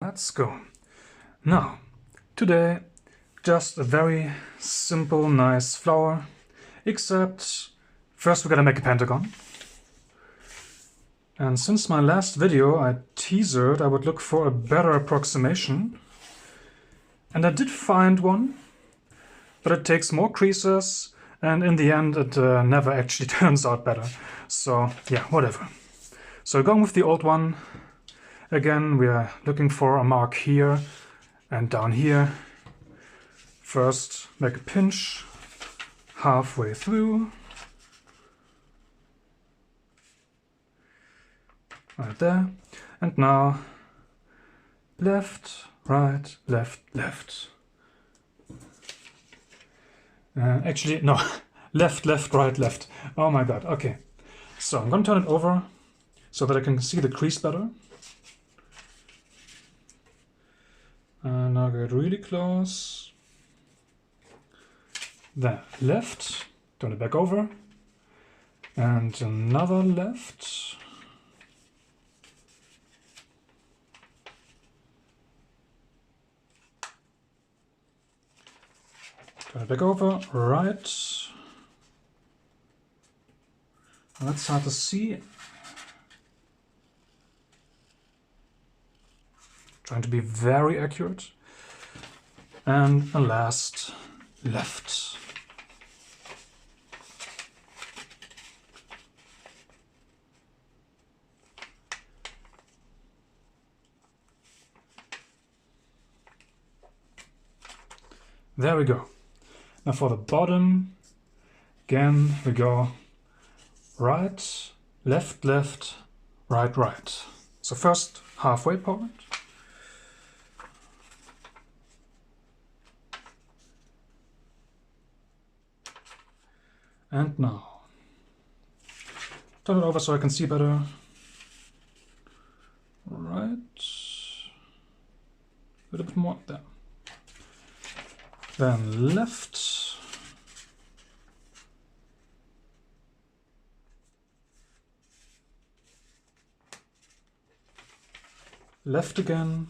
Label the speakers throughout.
Speaker 1: Let's go. Now, today, just a very simple, nice flower, except first we're gonna make a pentagon. And since my last video I teasered I would look for a better approximation, and I did find one, but it takes more creases, and in the end it never actually turns out better. So yeah, whatever. So going with the old one. Again, we are looking for a mark here and down here. First, make a pinch halfway through. Right there. And now, left, right, left, left. Actually, no. Left, left, right, left. Oh my god, okay. So I'm going to turn it over so that I can see the crease better. And now get really close. Then left, turn it back over. And another left. Turn it back over, right. That's hard to see. Trying to be very accurate. And a last left. There we go. Now for the bottom, again we go right, left, left, right, right. So first halfway point. And now, turn it over so I can see better. Right, a little bit more there. Then left. Left again.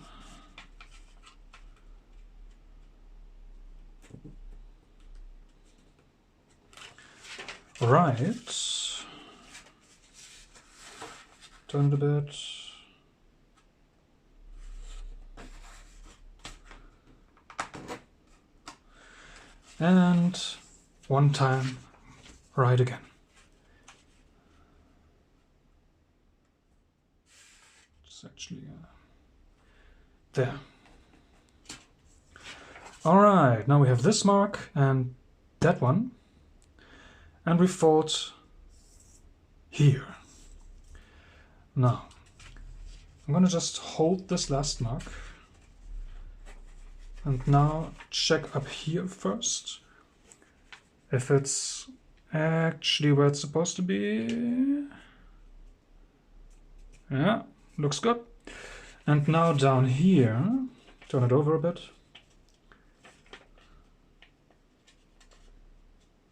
Speaker 1: Right. Turn it a bit. And one time right again. It's actually there. All right, now we have this mark and that one. And we fold here. Now, I'm going to just hold this last mark. And now check up here first. If it's actually where it's supposed to be. Yeah, looks good. And now down here, turn it over a bit.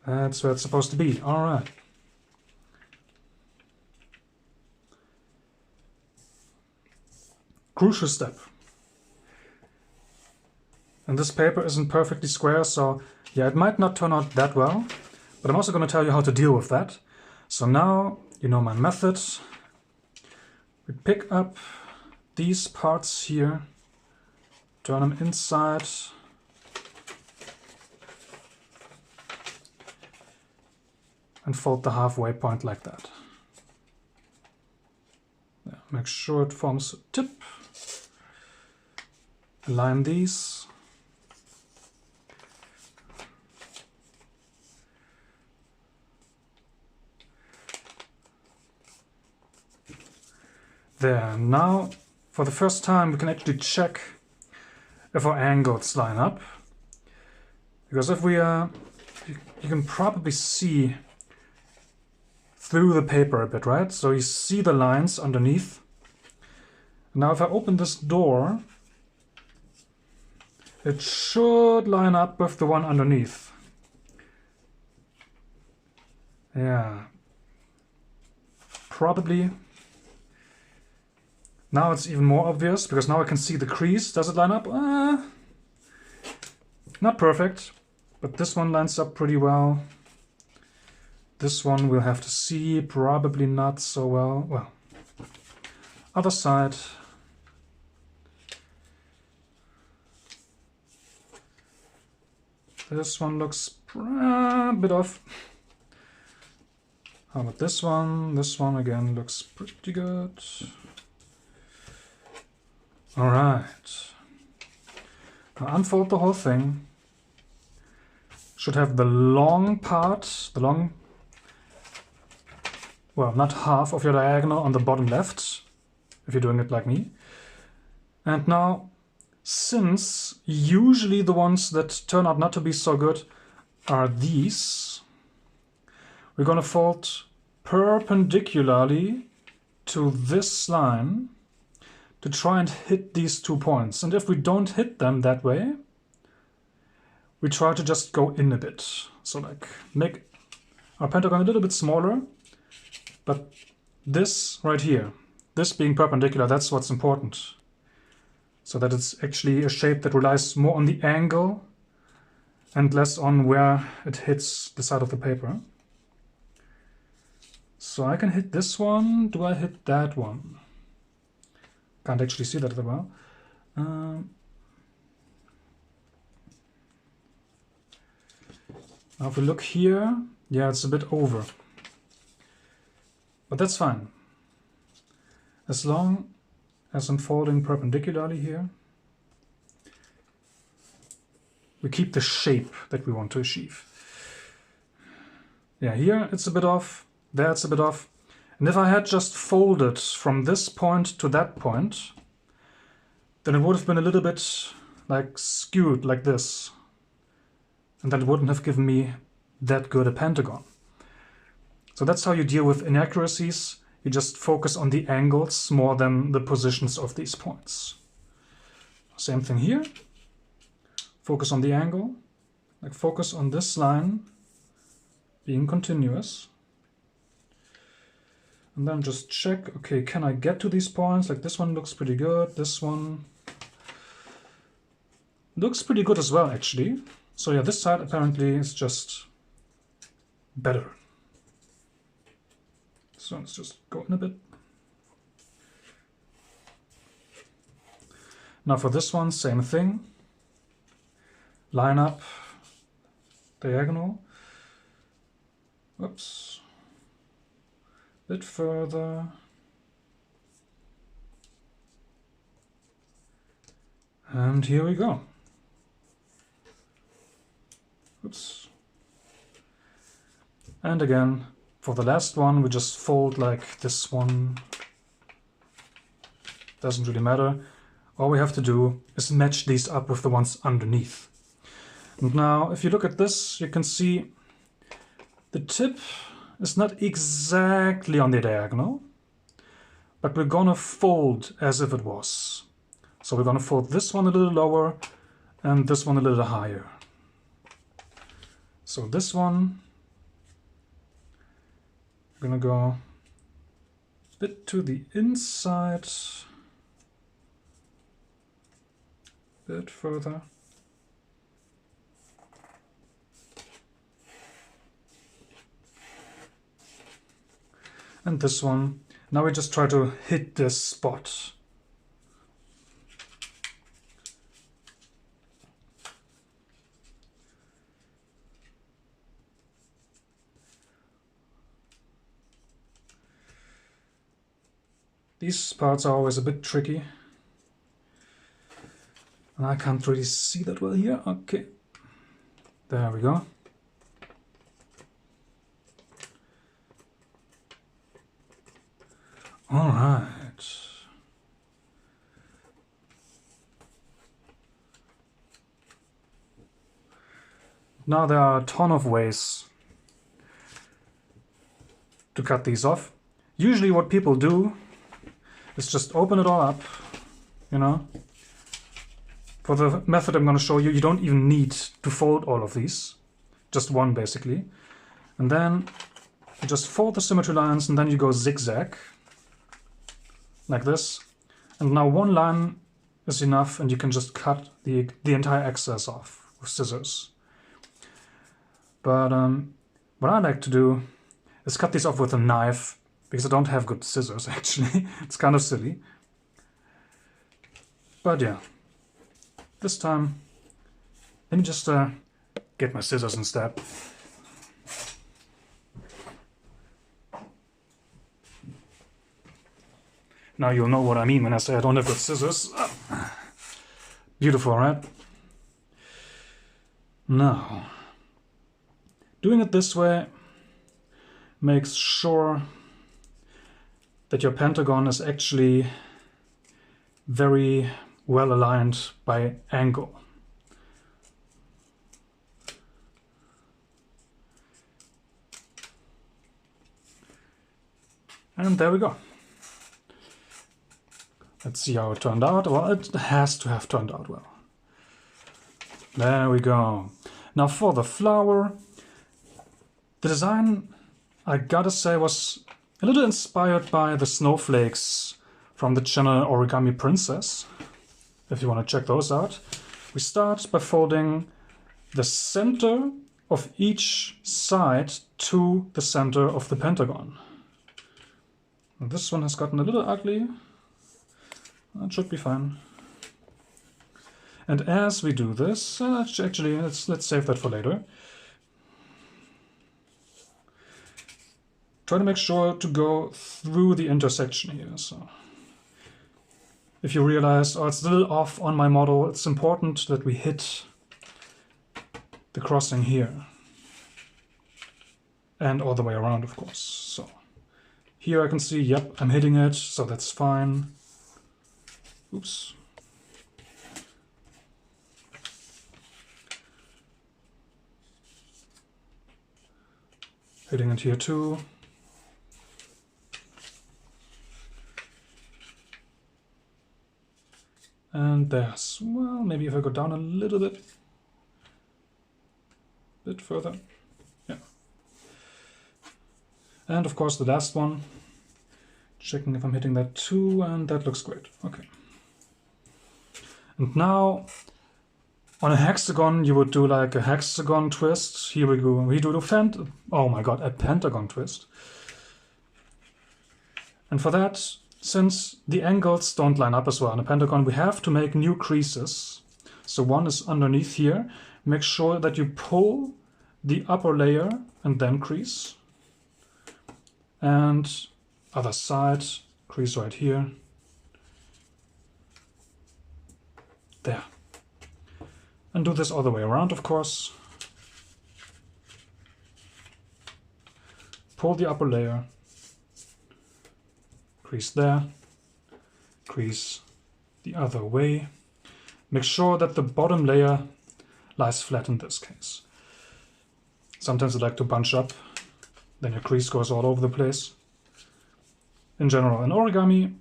Speaker 1: That's where it's supposed to be. All right. Crucial step. And this paper isn't perfectly square, so yeah, it might not turn out that well, but I'm also going to tell you how to deal with that. So now you know my method. We pick up these parts here, turn them inside, and fold the halfway point like that. Yeah, make sure it forms a tip. Align these. There, now for the first time we can actually check if our angles line up. Because if we you can probably see through the paper a bit, right? So you see the lines underneath. Now if I open this door, it should line up with the one underneath. Yeah, probably. Now it's even more obvious, because now I can see the crease. Does it line up? Not perfect, but this one lines up pretty well. This one we'll have to see, probably not so well. Well, other side. This one looks a bit off. How about this one? This one again looks pretty good. All right. Now unfold the whole thing. Should have the long part, the long, well, not half of your diagonal on the bottom left, if you're doing it like me. And now, since usually the ones that turn out not to be so good are these, we're going to fold perpendicularly to this line to try and hit these 2 points. And if we don't hit them that way, we try to just go in a bit. So like make our pentagon a little bit smaller, but this right here, this being perpendicular, that's what's important. So that it's actually a shape that relies more on the angle and less on where it hits the side of the paper. So I can hit this one. Do I hit that one? Can't actually see that that well. Now if we look here, yeah, it's a bit over. But that's fine. As long as I'm folding perpendicularly here, we keep the shape that we want to achieve. Yeah, here it's a bit off, there it's a bit off. And if I had just folded from this point to that point, then it would have been a little bit like skewed like this. And that wouldn't have given me that good a pentagon. So that's how you deal with inaccuracies. You just focus on the angles more than the positions of these points. Same thing here. Focus on the angle. Like focus on this line being continuous. And then just check, okay, can I get to these points? Like this one looks pretty good. This one looks pretty good as well, actually. So yeah, this side apparently is just better. So let's just go in a bit. Now for this one, same thing. Line up, diagonal. Whoops. Bit further. And here we go. Oops. And again, for the last one, we just fold like this one. Doesn't really matter. All we have to do is match these up with the ones underneath. And now, if you look at this, you can see the tip is not exactly on the diagonal, but we're gonna fold as if it was. So we're gonna fold this one a little lower and this one a little higher. So this one, I'm gonna go a bit to the inside, a bit further. And this one, now we just try to hit this spot. These parts are always a bit tricky. And I can't really see that well here. Okay. There we go. All right. Now there are a ton of ways to cut these off. Usually what people do is just open it all up, you know. For the method I'm going to show you, you don't even need to fold all of these. Just one, basically. And then you just fold the symmetry lines, and then you go zigzag, like this. And now one line is enough, and you can just cut the entire excess off with scissors. But what I like to do is cut these off with a knife, because I don't have good scissors, actually. It's kind of silly. But yeah, this time, let me just get my scissors instead. Now you'll know what I mean when I say I don't have good scissors. Beautiful, right? Now, doing it this way makes sure that your pentagon is actually very well aligned by angle. And there we go. Let's see how it turned out. Well, it has to have turned out well. There we go. Now for the flower, the design, I gotta say, was a little inspired by the snowflakes from the channel Origami Princess, if you want to check those out. We start by folding the center of each side to the center of the pentagon. And this one has gotten a little ugly. That should be fine. And as we do this, actually, let's save that for later. Try to make sure to go through the intersection here. So, if you realize, oh, it's a little off on my model, it's important that we hit the crossing here. And all the way around, of course. So, here I can see, yep, I'm hitting it, so that's fine. Oops. Hitting it here too. And there's, well, maybe if I go down a little bit further. Yeah. And of course the last one. Checking if I'm hitting that too, and that looks great. Okay. And now, on a hexagon, you would do like a hexagon twist. Here we go. We do a pentagon twist. And for that, since the angles don't line up as well on a pentagon, we have to make new creases. So one is underneath here. Make sure that you pull the upper layer and then crease. And other side, crease right here. There. And do this all the way around, of course. Pull the upper layer. Crease there. Crease the other way. Make sure that the bottom layer lies flat in this case. Sometimes I like to bunch up, then your crease goes all over the place. In general, in origami,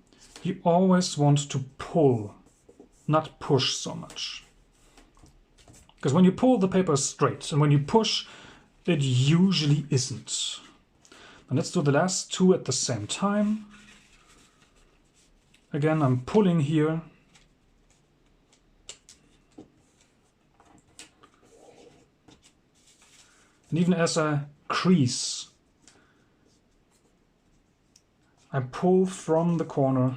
Speaker 1: you always want to pull, not push so much. Because when you pull, the paper is straight, and when you push, it usually isn't. And let's do the last two at the same time. Again, I'm pulling here. And even as I crease, I pull from the corner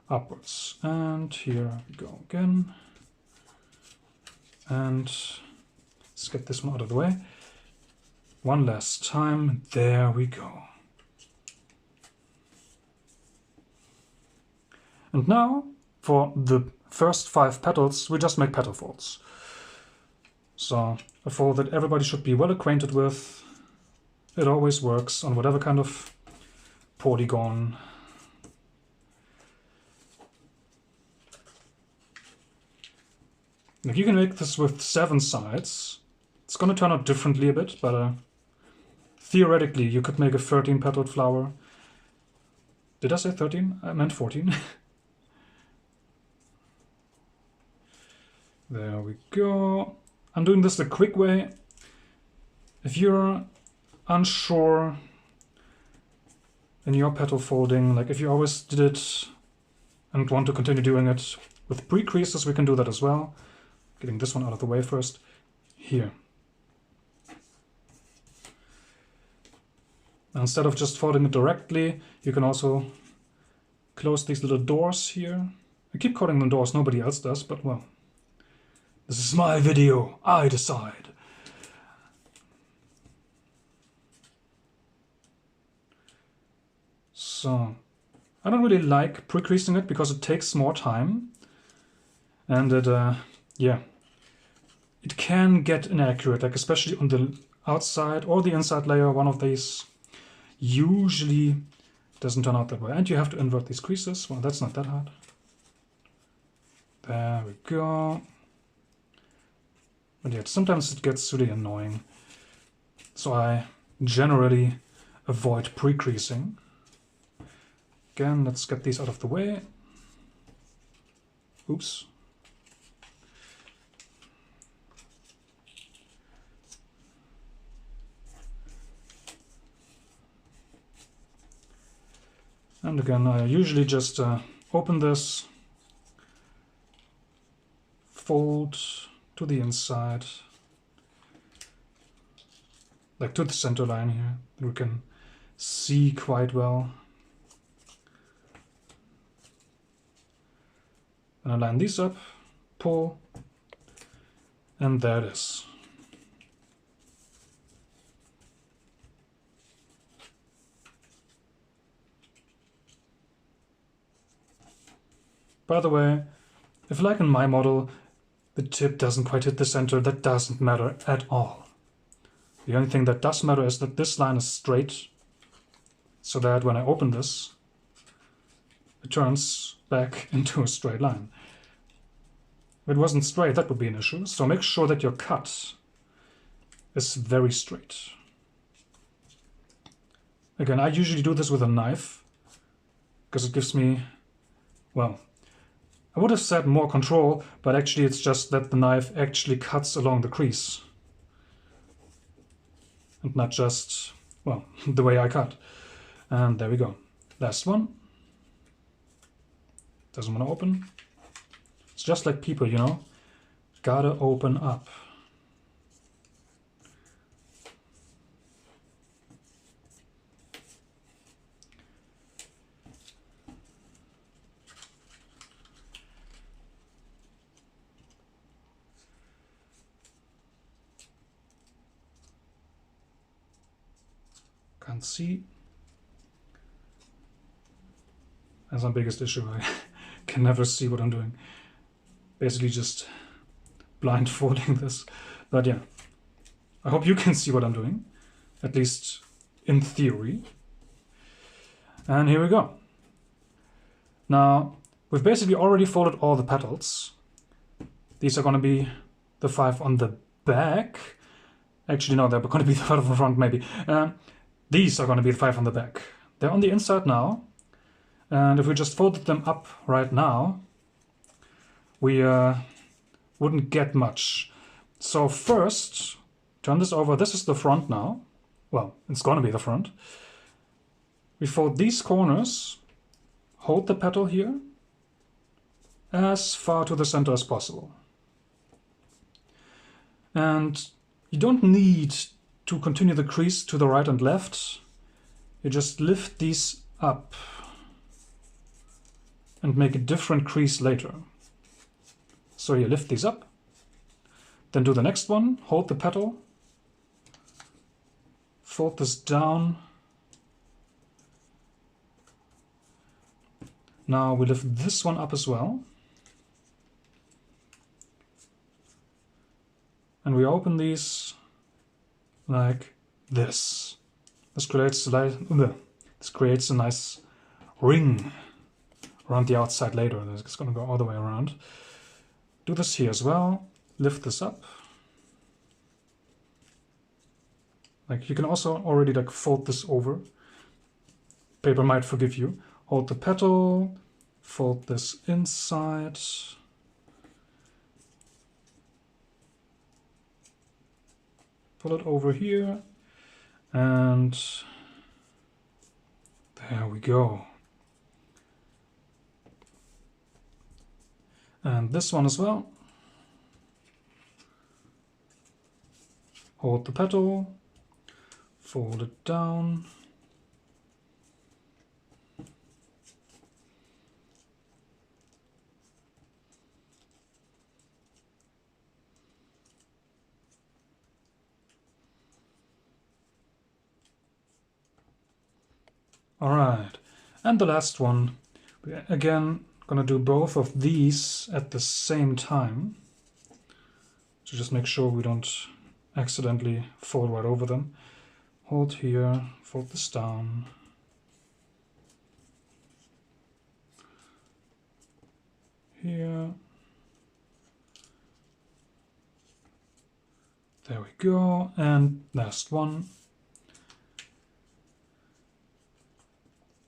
Speaker 1: upwards. And here we go again. And let's get this one out of the way. One last time. There we go. And now, for the first 5 petals, we just make petal folds. So, a fold that everybody should be well acquainted with. It always works on whatever kind of polygon. If you can make this with 7 sides, it's going to turn out differently a bit, but theoretically you could make a 13-petaled flower. Did I say 13? I meant 14. There we go. I'm doing this the quick way. If you're unsure in your petal folding. Like if you always did it and want to continue doing it with pre-creases, we can do that as well. Getting this one out of the way first. Here. Instead of just folding it directly, you can also close these little doors here. I keep calling them doors, nobody else does, but well. This is my video, I decide. So, I don't really like pre-creasing it because it takes more time. And it, yeah, it can get inaccurate, like especially on the outside or the inside layer, one of these usually doesn't turn out that way. And you have to invert these creases. Well, that's not that hard. There we go. But yeah, sometimes it gets really annoying. So I generally avoid pre-creasing. Again, let's get these out of the way. Oops. And again, I usually just open this, fold to the inside, like to the center line here, that we can see quite well. And I line these up, pull, and there it is. By the way, if like in my model, the tip doesn't quite hit the center, that doesn't matter at all. The only thing that does matter is that this line is straight, so that when I open this, it turns back into a straight line. If it wasn't straight, that would be an issue. So make sure that your cut is very straight. Again, I usually do this with a knife, because it gives me, well, I would have said more control, but actually it's just that the knife actually cuts along the crease. And not just, well, the way I cut. And there we go. Last one. Doesn't want to open. It's just like people, you know. Gotta open up. Can't see. That's my biggest issue. I can never see what I'm doing. Basically just blindfolding this. But yeah, I hope you can see what I'm doing, at least in theory. And here we go. Now, we've basically already folded all the petals. These are going to be the 5 on the back. Actually, no, they're going to be the 5 on the front, maybe. These are going to be the 5 on the back. They're on the inside now. And if we just folded them up right now, we wouldn't get much. So first, turn this over. This is the front now. Well, it's going to be the front. We fold these corners, hold the petal here, as far to the center as possible. And you don't need to continue the crease to the right and left. You just lift these up and make a different crease later. So you lift these up, then do the next one, hold the petal, fold this down. Now we lift this one up as well. And we open these like this. This creates a nice ring around the outside later. It's going to go all the way around. Do this here as well. Lift this up. Like you can also already like fold this over. Paper might forgive you. Hold the petal, fold this inside. Pull it over here and There we go. And this one as well. Hold the petal, fold it down. All right, and the last one. We're again gonna do both of these at the same time. So just make sure we don't accidentally fold right over them. Hold here, fold this down. Here. There we go, and last one.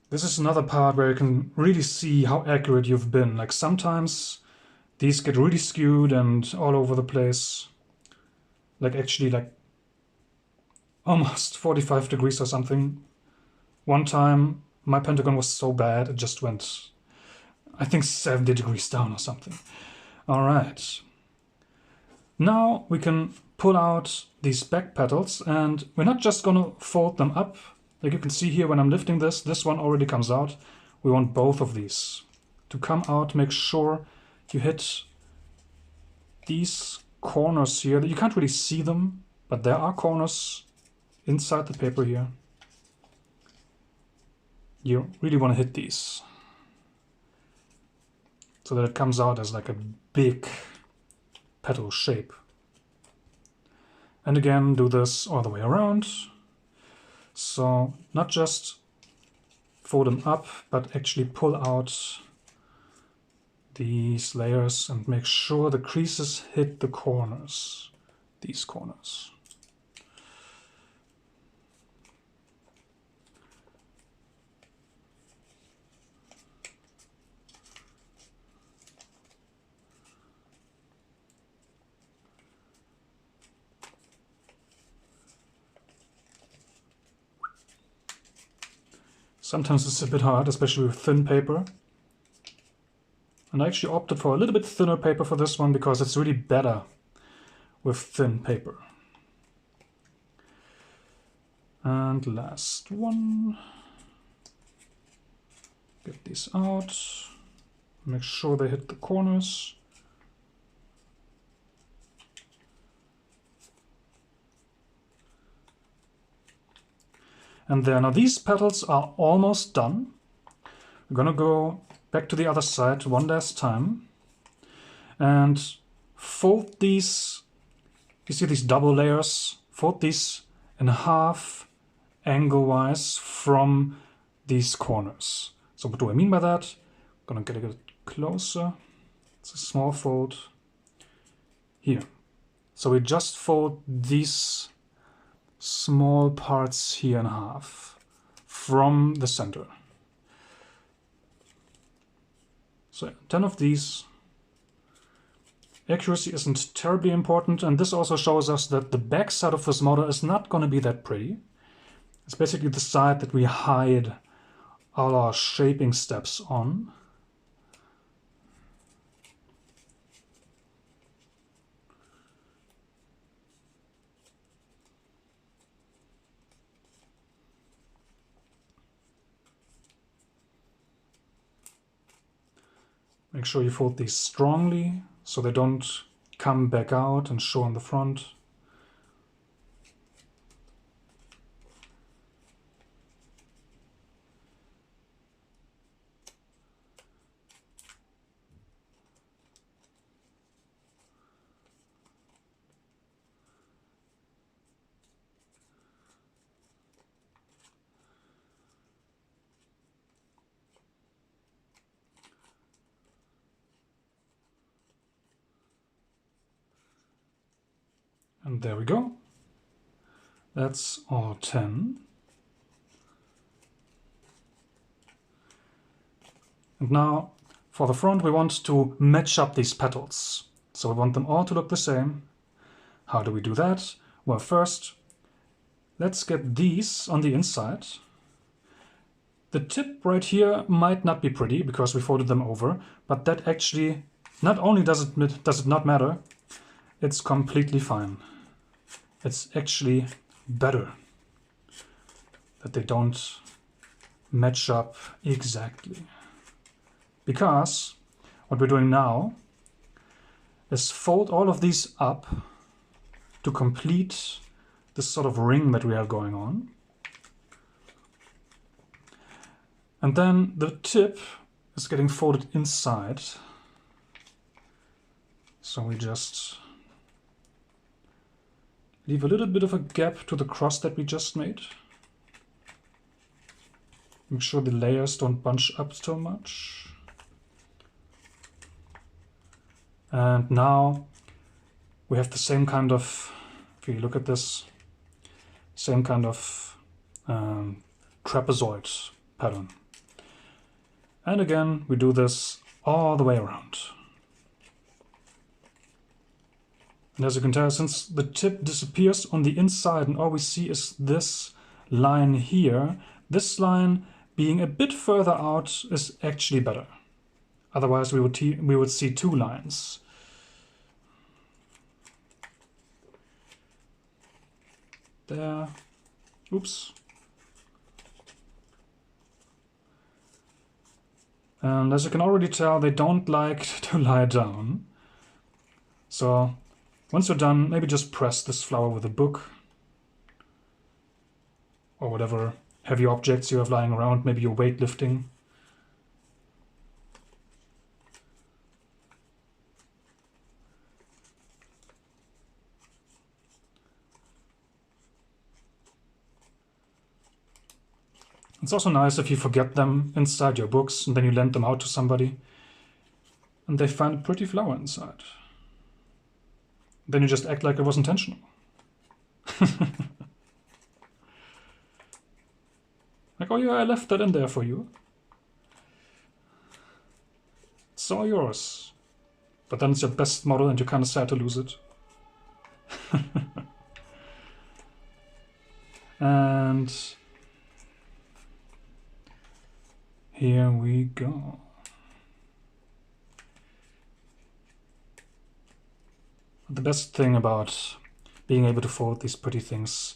Speaker 1: This is another part where you can really see how accurate you've been. Like sometimes these get really skewed and all over the place. Like actually like almost 45 degrees or something. One time my pentagon was so bad it just went, I think 70 degrees down or something. All right. Now we can pull out these back petals and we're not just gonna fold them up. Like you can see here when I'm lifting this one already comes out. We want both of these to come out. Make sure you hit these corners here. You can't really see them, but there are corners inside the paper here. You really want to hit these so that it comes out as like a big petal shape. And again, do this all the way around. So not just fold them up, but actually pull out these layers and make sure the creases hit the corners, these corners. Sometimes it's a bit hard, especially with thin paper. And I actually opted for a little bit thinner paper for this one because it's really better with thin paper. And last one. Get these out. Make sure they hit the corners. And there, now these petals are almost done. We're gonna go back to the other side one last time and fold these, you see these double layers, fold these in half angle-wise from these corners. So what do I mean by that? I'm gonna get a bit closer. It's a small fold here. So we just fold these small parts here in half from the center. So 10 of these. Accuracy isn't terribly important, and this also shows us that the back side of this model is not going to be that pretty. It's basically the side that we hide all our shaping steps on. Make sure you fold these strongly so they don't come back out and show on the front. And there we go. That's all 10. And now for the front we want to match up these petals. So we want them all to look the same. How do we do that? Well, first let's get these on the inside. The tip right here might not be pretty because we folded them over, but that actually, not only does it not matter, it's completely fine. It's actually better that they don't match up exactly. Because what we're doing now is fold all of these up to complete this sort of ring that we have going on. And then the tip is getting folded inside. So we just leave a little bit of a gap to the cross that we just made. Make sure the layers don't bunch up so much. And now we have the same kind of, if you look at this, same kind of trapezoid pattern. And again, we do this all the way around. And as you can tell, since the tip disappears on the inside and all we see is this line here, this line being a bit further out is actually better. Otherwise we would see two lines. There. Oops. And as you can already tell, they don't like to lie down. So once you're done, maybe just press this flower with a book or whatever heavy objects you have lying around, maybe you're weightlifting. It's also nice if you forget them inside your books and then you lend them out to somebody and they find a pretty flower inside. Then you just act like it was intentional. Like, oh yeah, I left that in there for you. It's all yours. But then it's your best model and you're kind of sad to lose it. And here we go. The best thing about being able to fold these pretty things,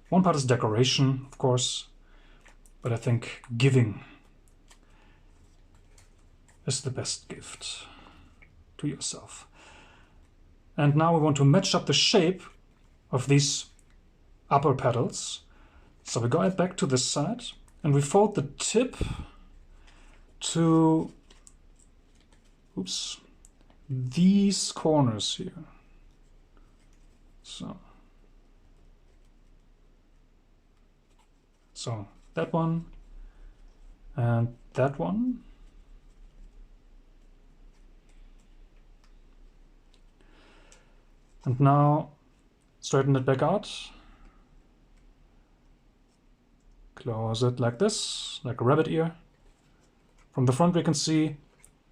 Speaker 1: one part is decoration, of course, but I think giving is the best gift to yourself. And now we want to match up the shape of these upper petals. So we go back to this side and we fold the tip to, oops, these corners here. So that one and that one. And now straighten it back out. Close it like this, like a rabbit ear. From the front we can see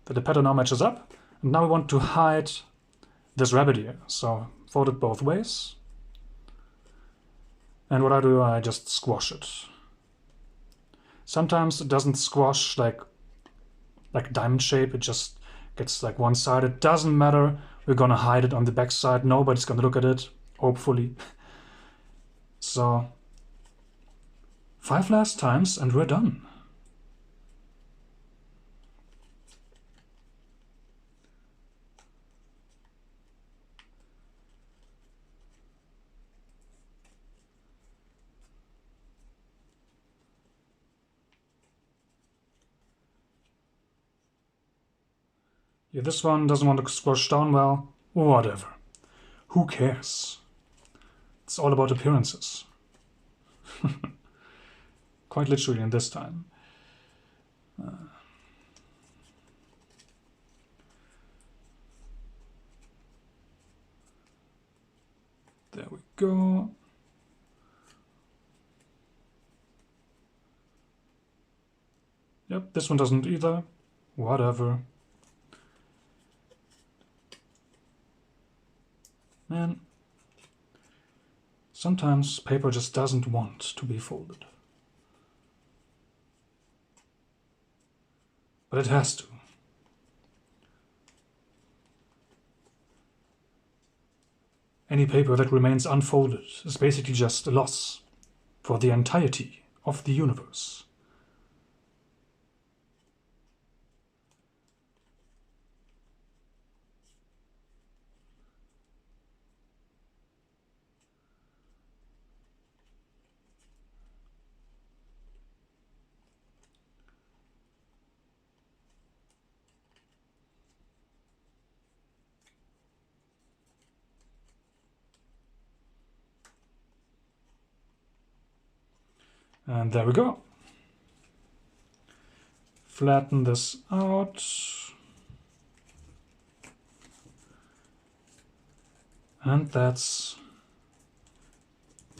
Speaker 1: that the pattern now matches up. And now we want to hide this rabbit ear. So fold it both ways. And what I do, I just squash it. Sometimes it doesn't squash like diamond shape, it just gets like one side. It doesn't matter, we're gonna hide it on the back side. Nobody's gonna look at it, hopefully. So 5 last times and we're done. Yeah, this one doesn't want to squash down well. Whatever. Who cares? It's all about appearances. Quite literally in this time. There we go. Yep, this one doesn't either. Whatever. Man, sometimes paper just doesn't want to be folded. but it has to. Any paper that remains unfolded is basically just a loss for the entirety of the universe. And there we go. Flatten this out. And that's,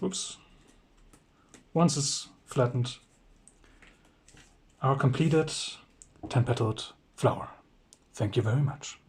Speaker 1: oops, once it's flattened, our completed 10-petaled flower. Thank you very much.